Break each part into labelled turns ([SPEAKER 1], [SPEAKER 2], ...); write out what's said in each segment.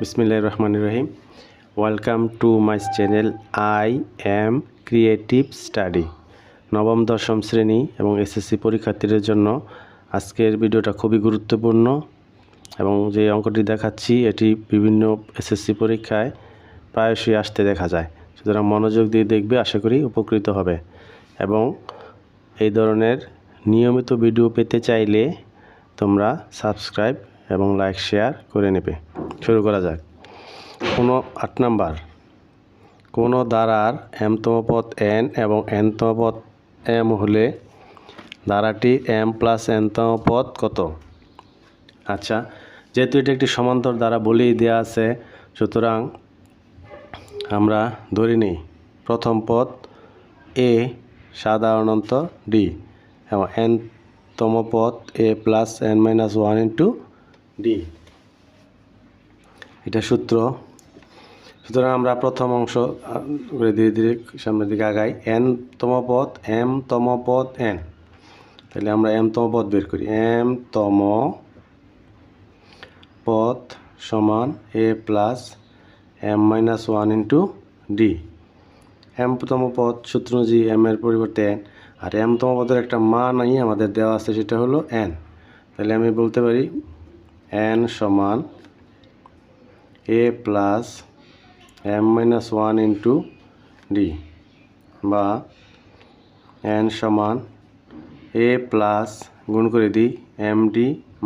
[SPEAKER 1] বিসমিল্লাহির রহমানির রহিম। Welcome to my channel I am creative study. নবম দশম শ্রেণী এবং এসএসসি পরীক্ষার্থীদের জন্য আজকের ভিডিওটা খুবই গুরুত্বপূর্ণ এবং যে অঙ্কটি দেখাচ্ছি এটি বিভিন্ন এসএসসি পরীক্ষায় প্রায়শই আসতে দেখা যায়। সুতরাং মনোযোগ দিয়ে দেখবে, আশা করি উপকৃত হবে। এবং এই ধরনের নিয়মিত ভিডিও পেতে চাইলে তোমরা সাবস্ক্রাইব এবং লাইক শেয়ার করে নেবে। শুরু করা যাক। 8 নাম্বার, কোনো ধারার mতম পদ n এবং nতম পদ m হলে ধারাটি m প্লাস nতম পদ কত? আচ্ছা, যেহেতু এটি একটি সমান্তর ধারা বলেই দেওয়া আছে, সুতরাং আমরা ধরে নিই প্রথম পদ a সাধারণত d এবং nতম পদ a plus n minus 1 into d, এটা সূত্র। সুতরাং আমরা প্রথম অংশ ধীরে ধীরে সামনের দিকে আগাই। nতম পদ mতম পদ n, তাহলে আমরা mতম পদ বের করি। mতম পদ সমান a plus m minus 1 into d। mতম পদ সূত্র অনুযায়ী m এর পরিবর্তে n, আর mতম পদের একটা মানই আমাদের দেওয়া আছে, সেটা হলো n। তাহলে আমি বলতে পারি n সমান a plus m minus 1 into d, বা n সমান a প্লাস গুণ করে দিই md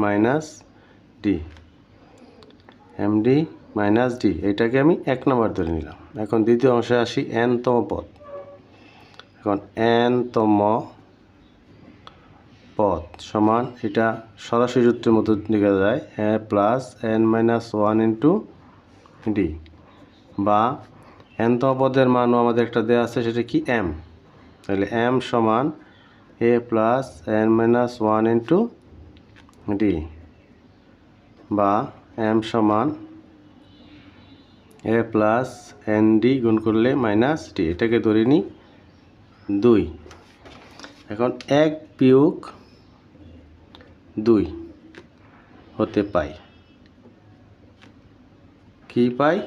[SPEAKER 1] minus d, md minus d। এটাকে আমি 1 নম্বর ধরে নিলাম। এখন দ্বিতীয় অংশে আসি। nতম পদ, এখন nতম পদ সমান, এটা সরাসরি সূত্রের মতো লেখা যায় a plus n minus 1 into d, বা nতম পদের মানও আমাদের একটা দেওয়া আছে, সেটা কি m। তাহলে m সমান a plus n minus 1 into d, বা m সমান a প্লাস n d গুণ করলে মাইনাস d। এটাকে ধরে নিই 2। এখন 1 বিয়োগ 2 হতে পাই, কি পাই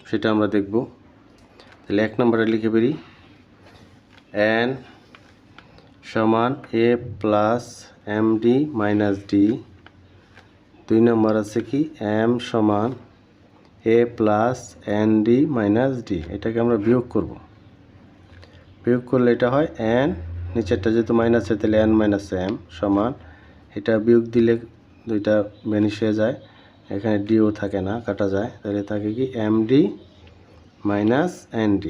[SPEAKER 1] সেটা আমরা দেখব। তাহলে 1 নম্বরে লিখে বেরি n সমান a plus md minus d। 2 নম্বর আছে কি m সমান a plus nd minus d। এটাকে আমরা বিয়োগ করব। বিয়োগ করলে এটা হয় n, নিচেরটা যেহেতু মাইনাস হয় তাহলে n মাইনাস m সমান, এটা বিয়োগ দিলে দুইটা ভ্যানিশ হয়ে যায়, এখানে ডিও থাকে না, কাটা যায়, তাহলে থাকে কি md মাইনাস nd।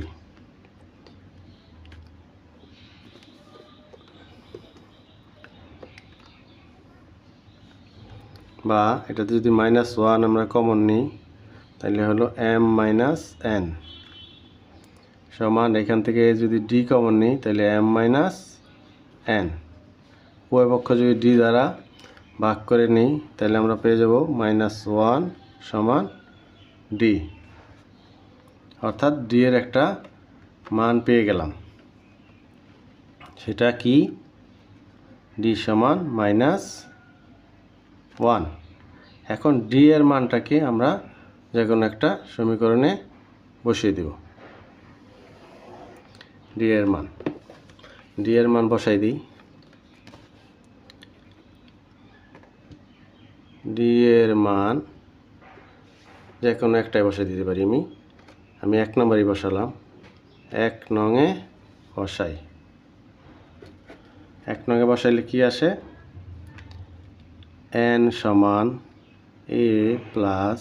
[SPEAKER 1] বা এটাতে যদি মাইনাস 1 আমরা কমন নিই তাহলে হলো m মাইনাস n সমান, এখান থেকে যদি d কমন নিই তাহলে m মাইনাস n। উভয় পক্ষ যদি d দ্বারা ভাগ করে নিই তাহলে আমরা পেয়ে যাব মাইনাস 1 সমান d, অর্থাৎ d এর একটা মান পেয়ে গেলাম। সেটা কি? d সমান মাইনাস 1। এখন d এর মানটাকে আমরা যে কোনো একটা সমীকরণে বসিয়ে দেব। d এর মান বসাই দিই। d এর মান যে কোনো একটাই বসাই দিতে পারি আমি 1 নম্বরই বসালাম। 1 নংয়ে বসাই। 1 নংয়ে বসাইলে কি আসে? n সমান a plus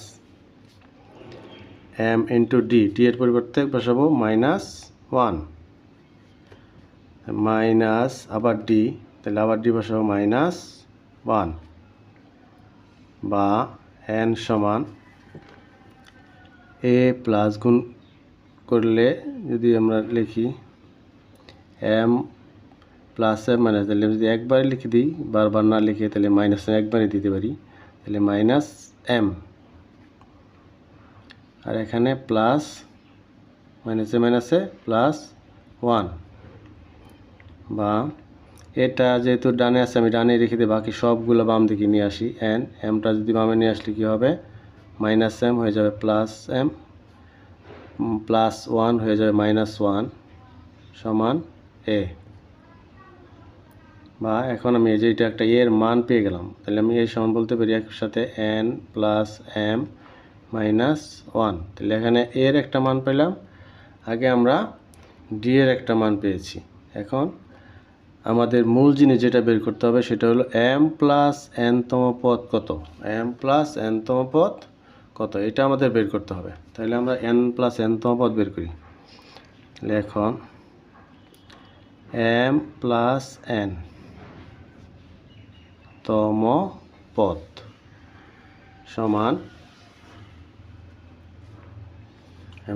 [SPEAKER 1] m into d। d এর পরিবর্তে বসাবো মাইনাস 1 মাইনাস আবার d, তাহলে আবার d বসাবো মাইনাস 1, বা n সমান a প্লাস গুণ করলে যদি আমরা লিখি m প্লাস m মাইনাস, তাহলে যদি একবারে লিখে দিই, বারবার না লিখে, তাহলে মাইনাস একবারে দিতে পারি, তাহলে মাইনাস m, আর এখানে প্লাস মাইনাসে মাইনাসে প্লাস 1, বা এটা যেহেতু ডানে আছে আমি ডানে রেখে দিই, বাকি সবগুলো বাম দিকে নিয়ে আসি। mটা যদি বামে নিয়ে আসলে কী হবে? মাইনাস এম হয়ে যাবে প্লাস এম, প্লাস 1 হয়ে যাবে -1 সমান এ। বা এখন আমি এই যে এটা একটা এর মান পেয়ে গেলাম, তাহলে আমি এই সমান বলতে পারি একসাথে n প্লাস m মাইনাস 1। তাহলে এখানে এর একটা মান পেলাম, আগে আমরা ডি এর একটা মান পেয়েছি। এখন আমাদের মূল জিনিস যেটা বের করতে হবে সেটা হলো m প্লাস n তম পদ কত, m প্লাস n তম পদ কত, এটা আমাদের বের করতে হবে। তাহলে আমরা n প্লাস n তম পদ বের করি। তাহলে এখন m প্লাস n তম পদ সমান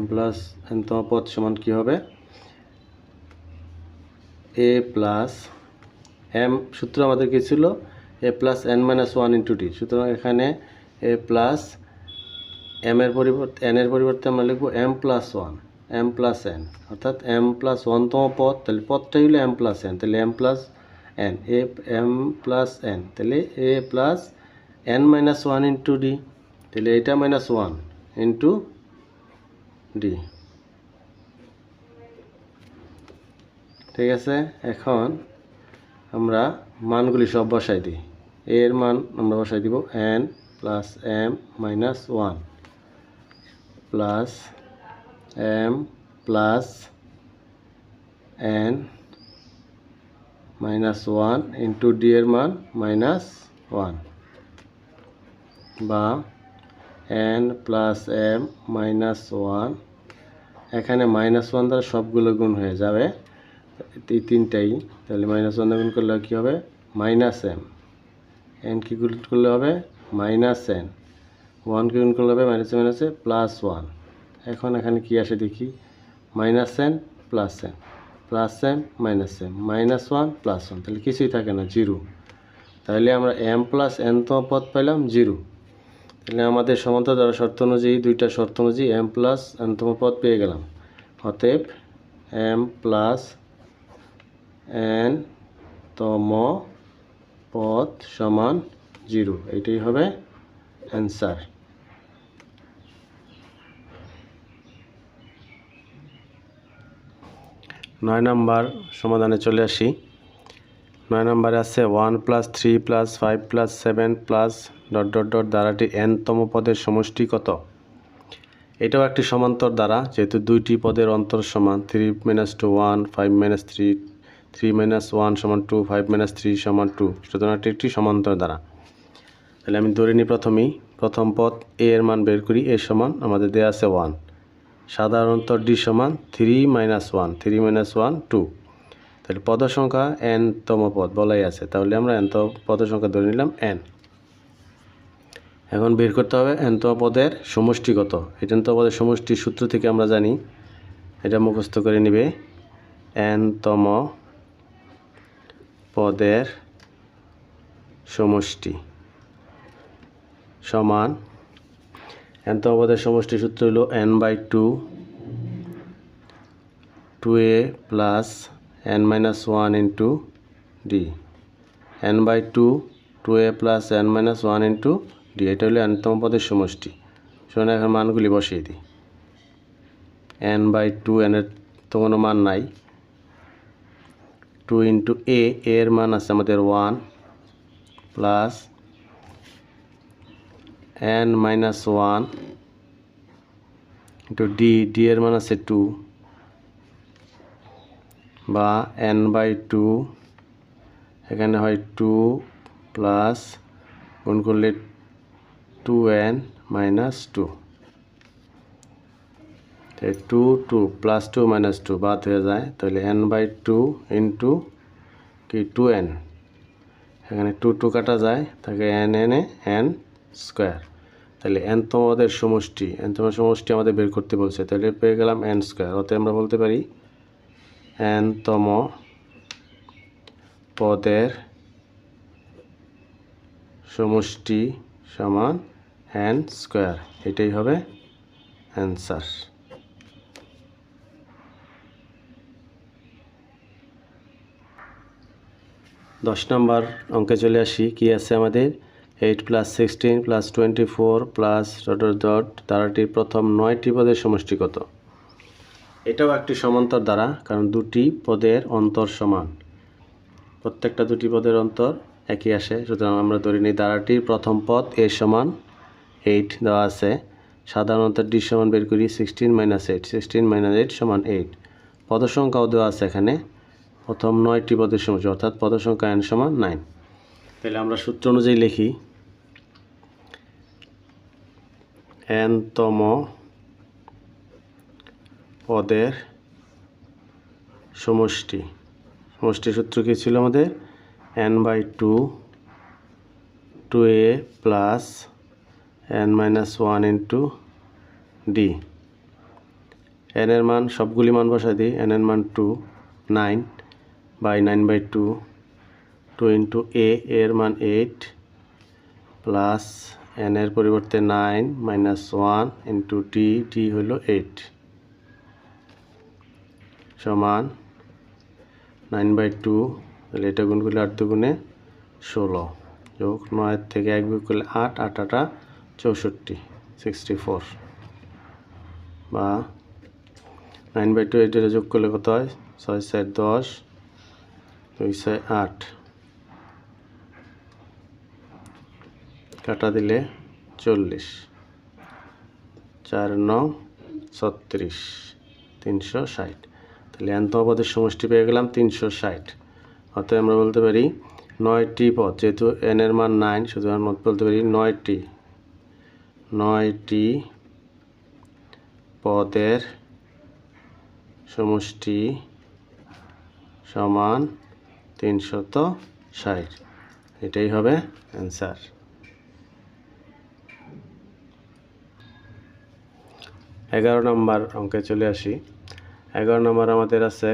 [SPEAKER 1] m প্লাস n তম পদ সমান কি হবে, a প্লাস m, সূত্র আমাদের কি ছিল a plus n minus 1 into D. সুতরাং এখানে a প্লাস m এর পরিবর্তে n এর পরিবর্তে আমরা লিখব m plus 1, m plus n, অর্থাৎ m প্লাস 1 তম পদ, তাহলে পদটাই হলো m প্লাস n, তাহলে m plus n, a m plus n, তাহলে a plus n minus 1 into D, তাহলে এটা মাইনাস 1 ইন্টু ডি। ঠিক আছে, এখন আমরা মানগুলি সব বসাই দিই। এর মান আমরা বসাই দিব n plus m minus 1 plus m plus n minus 1 into D এর মান মাইনাস 1, বা n প্লাস m মাইনাস 1, এখানে মাইনাস 1 দ্বারা সবগুলো গুণ হয়ে যাবে, এই তিনটাই। তাহলে মাইনাস 1 গুণ করলে কী হবে, মাইনাস এম, এন কি গুণ করলে হবে মাইনাস এন, 1 কি গুণ করলে হবে মাইনাসে মাইনাসে প্লাস 1। এখন এখানে কি আসে দেখি, minus n plus n, plus m minus m, minus 1 plus 1, তাহলে কিছুই থাকে না, জিরো। তাহলে আমরা এম প্লাস এন তম পদ পাইলাম জিরো। তাহলে আমাদের সমান্তর দ্বারা শর্ত অনুযায়ী, দুইটা শর্ত অনুযায়ী এম প্লাস এন তম পদ পেয়ে গেলাম। অতএব এম প্লাস n তম পদ সমান 0, এইটাই হবে অ্যান্সার। 9 নম্বর সমাধানে চলে আসি। 9 নম্বরে আছে 1 plus 3 plus 5 plus 7 plus dot dot dot দ্বারাটি n তম পদের সমষ্টি কত। এটাও একটি সমান্তর দ্বারা, যেহেতু দুইটি পদের অন্তর সমান, 3 মাইনাস 2 1, 5 মাইনাস 3 3 মাইনাস 1 সমান 2, 5 মাইনাস 3 সমান 2, সুতরাং এটি একটি সমান্তর দ্বারা। তাহলে আমি ধরে নিই প্রথম পদ a এর মান বের করি, a সমান আমাদের দেওয়া আছে 1, সাধারণত d সমান 3 মাইনাস 1, 3 মাইনাস 1 2, তাহলে পদ সংখ্যা n তম পদ বলাই আছে, তাহলে আমরা n তম পদ সংখ্যা ধরে নিলাম n। এখন বের করতে হবে n তম পদের সমষ্টি কত। এই n তম পদের সমষ্টির সূত্র থেকে আমরা জানি, এটা মুখস্থ করে নিবে, n তম পদের সমষ্টি সমান, n তম পদের সমষ্টি সূত্র হলো n/2 2a plus n minus 1 into D, n/2 2a plus n minus 1 into D, এটা হলো n তম পদের সমষ্টি। শুনে এখন মানগুলি বসিয়ে দিই। n/2, n এর তো কোনো মান নাই, 2 ইন্টু a, এর মান আছে আমাদের 1 plus n minus 1 into D, D এর মান আছে 2, বা n/2, এখানে হয় 2 প্লাস গুণ করলে 2n মাইনাস 2, 2 2 প্লাস 2 মাইনাস 2 বাদ হয়ে যায়, তাহলে n/2 ইন্টু কি 2n, এখানে 2 2 কাটা যায়, থাকে n n n স্কোয়ার। তাহলে n তম পদের সমষ্টি, n তম সমষ্টি আমাদের বের করতে বলছে, তাহলে পেয়ে গেলাম n স্কোয়ার। অতএব আমরা বলতে পারি n তম পদের সমষ্টি সমান n স্কোয়ার, এটাই হবে অ্যান্সার। 10 নম্বর অঙ্কে চলে আসি। কি আছে আমাদের, 8 প্লাস 16 প্লাস 24 প্লাস ডট ধারাটির প্রথম 9টি পদের সমষ্টি কত? এটাও একটি সমান্তর ধারা, কারণ দুটি পদের অন্তর সমান, প্রত্যেকটা দুটি পদের অন্তর একই আসে। সুতরাং আমরা ধরে নিই ধারাটির প্রথম পদ a সমান 8 দেওয়া আছে, সাধারণত d সমান বের করি 16 - 8, 16 - 8 সমান 8। পদ সংখ্যাও দেওয়া আছে এখানে, প্রথম 9টি পদের সমষ্টি, অর্থাৎ পদ সংখ্যা n সমান 9। তাহলে আমরা সূত্র অনুযায়ী লিখি n-তম পদের সমষ্টি সূত্র কি ছিল আমাদের? n/2 2a plus n-1 into d। n এর মান সবগুলি মান বসাই দিই। n এর মান 2, 9 বাই 9/2, 2 ইন্টু a এর মান 8 প্লাস n এর পরিবর্তে 9 - 1 ইন্টু d হলো 8 সমান 9/2, তাহলে এটা গুণ করলে 8 দুগুণে 16 যোগ 9 থেকে 1 বিয়োগ করলে 8, 8 8 64, 64 বা 9/2 এটা যোগ করলে কত হয়? 6 4 10, 2 6 8, কাটা দিলে 40, 4 9 36, 360। তাহলে n-তম পদের সমষ্টি পেয়ে গেলাম 360। অতএব আমরা বলতে পারি 9টি পদ, যেহেতু n এর মান 9, সুতরাং বলতে পারি 9টি পদের সমষ্টি সমান 360। এটাই হবে অ্যান্সার। 11 নম্বর অঙ্কে চলে আসি। 11 নম্বর আমাদের আছে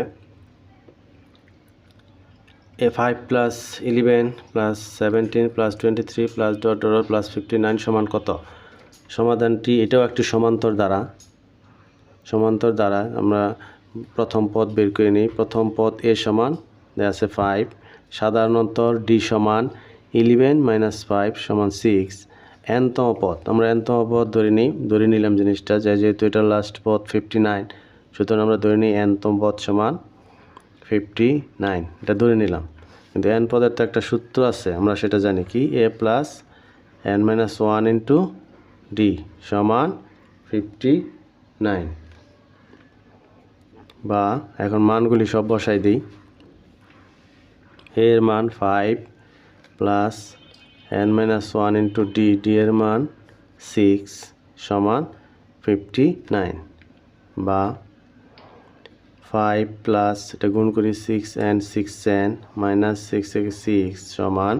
[SPEAKER 1] a5 plus 11 plus 17 plus 23 plus dot plus 59 সমান কত? সমাধানটি এটাও একটি সমান্তর দ্বারা আমরা প্রথম পদ বের করে নিই। প্রথম পদ a সমান দেওয়া আছে 5, সাধারণ অন্তর d সমান 11 - 5 সমান 6। n-তম পদ, আমরা n-তম পদ ধরে নিলাম জিনিসটা, যেহেতু এটা লাস্ট পদ 59, সুতরাং আমরা ধরে নিই n-তম পদ সমান 59, এটা ধরে নিলাম। কিন্তু n পদের তো একটা সূত্র আছে, আমরা সেটা জানি কি? a plus n-1 into d সমান 59। বা এখন মানগুলি সব বসাই দিই। a এর মান 5 প্লাস n-1 ইন্টু d এর মান 6 সমান 59। বা 5 প্লাস এটা গুণ করি 6n 6n মাইনাস 6 থেকে 6 সমান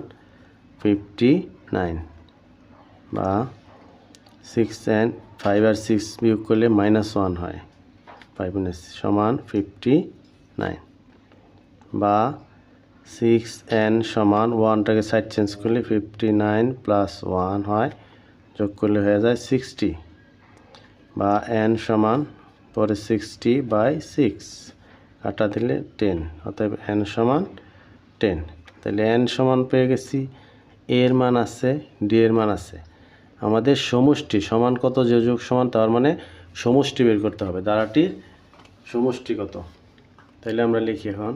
[SPEAKER 1] 59। বা 6n 5 আর 6 বিয়োগ করলে -1 হয়, 5 সমান 59। বা 6n সমান 1টাকে সাইড চেঞ্জ করলে 59 প্লাস 1 হয়, যোগ করলে হয়ে যায় 60। বা n সমান পরে 60/6, কাটা দিলে 10, অতএব n সমান 10। তাহলে n সমান পেয়ে গেছি, a এর মান আছে, d এর মান আছে। আমাদের সমষ্টি সমান কত, যে যোগ সমান, তার মানে সমষ্টি বের করতে হবে, ধারাটির সমষ্টি কত। তাহলে আমরা লিখি এখন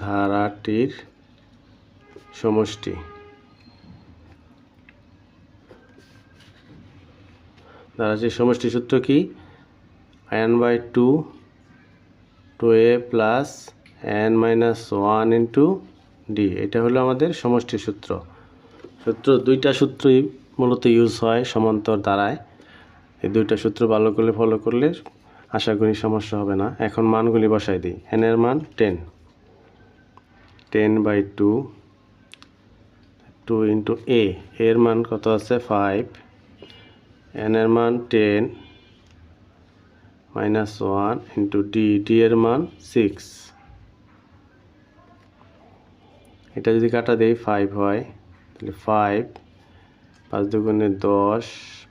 [SPEAKER 1] ধারাটির সমষ্টি। ধারাটির সমষ্টি সূত্র কি? n/2 2a plus n-1 into d, এটা হলো আমাদের সমষ্টি সূত্র। দুইটা সূত্রই মূলত ইউজ হয় সমান্তর ধারায়। এই দুইটা সূত্র ভালো করে ফলো করলে আশা করি সমস্যা হবে না। এখন মানগুলি বসাই দিই। n এর মান 10, 10/2, 2 ইন্টু a এর মান কত আছে? 5, n এর মান 10 -1 ইন্টু d এর মান 6। এটা যদি কাটা দেই 5 হয়, তাহলে 5 5 দুগুণে 10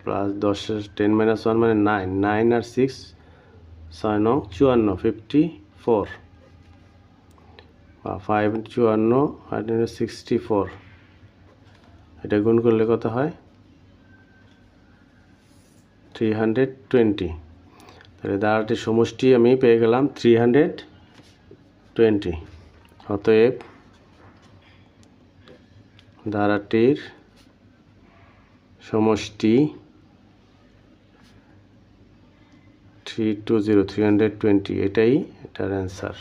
[SPEAKER 1] প্লাস 10 10 - 1 মানে 9, 9 আর 6 6 নং 54 54 বা 5 54 আর 64 এটা গুণ করলে কত হয় 320 তাহলে দ্বারাটির সমষ্টি আমি পেয়ে গেলাম 320 অতএব দ্বারাটির সমষ্টি 320 320 এটাই এটার অ্যান্সার।